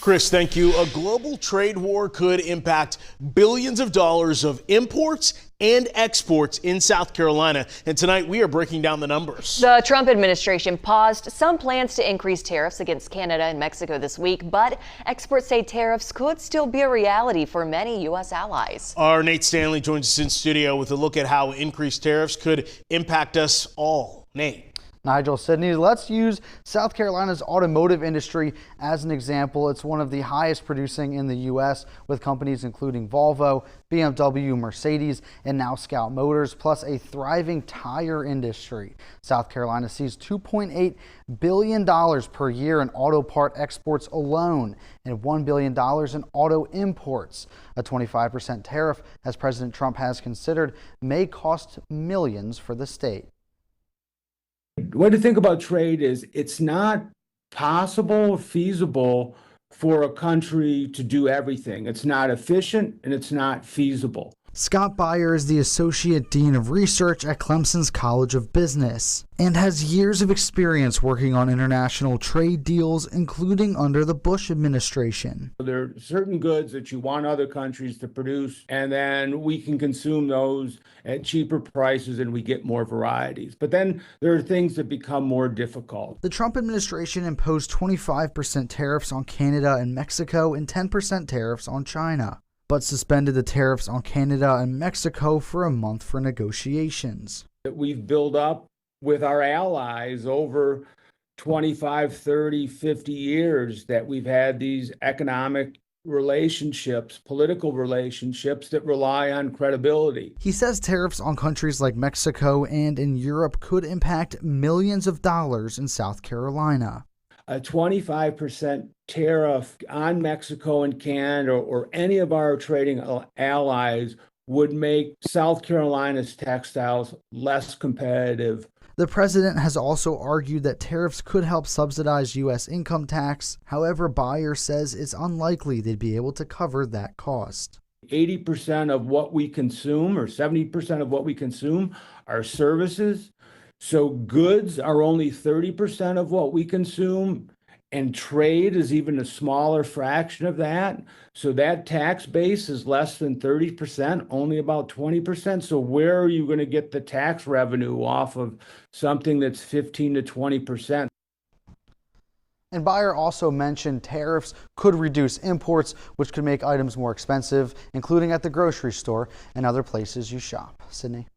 Chris, thank you. A global trade war could impact billions of dollars of imports and exports in South Carolina. And tonight we are breaking down the numbers. The Trump administration paused some plans to increase tariffs against Canada and Mexico this week, but experts say tariffs could still be a reality for many U.S. allies. Our Nate Stanley joins us in studio with a look at how increased tariffs could impact us all. Nate. Nigel, Sydney, let's use South Carolina's automotive industry as an example. It's one of the highest producing in the U.S., with companies including Volvo, BMW, Mercedes, and now Scout Motors, plus a thriving tire industry. South Carolina sees $2.8 billion per year in auto part exports alone and $1 billion in auto imports. A 25% tariff, as President Trump has considered, may cost millions for the state. The way to think about trade is it's not possible or feasible for a country to do everything. It's not efficient and it's not feasible. Scott Beyer is the Associate Dean of Research at Clemson's College of Business and has years of experience working on international trade deals, including under the Bush administration. There are certain goods that you want other countries to produce, and then we can consume those at cheaper prices and we get more varieties. But then there are things that become more difficult. The Trump administration imposed 25% tariffs on Canada and Mexico and 10% tariffs on China, but suspended the tariffs on Canada and Mexico for a month for negotiations. That we've built up with our allies over 25, 30, 50 years, that we've had these economic relationships, political relationships that rely on credibility. He says tariffs on countries like Mexico and in Europe could impact millions of dollars in South Carolina. A 25% tariff on Mexico and Canada or any of our trading allies would make South Carolina's textiles less competitive. The president has also argued that tariffs could help subsidize U.S. income tax. However, Beyer says it's unlikely they'd be able to cover that cost. 80% of what we consume, or 70% of what we consume, are services. So goods are only 30% of what we consume, and trade is even a smaller fraction of that. So that tax base is less than 30%, only about 20%. So where are you going to get the tax revenue off of something that's 15 to 20%? And Beyer also mentioned tariffs could reduce imports, which could make items more expensive, including at the grocery store and other places you shop. Sydney.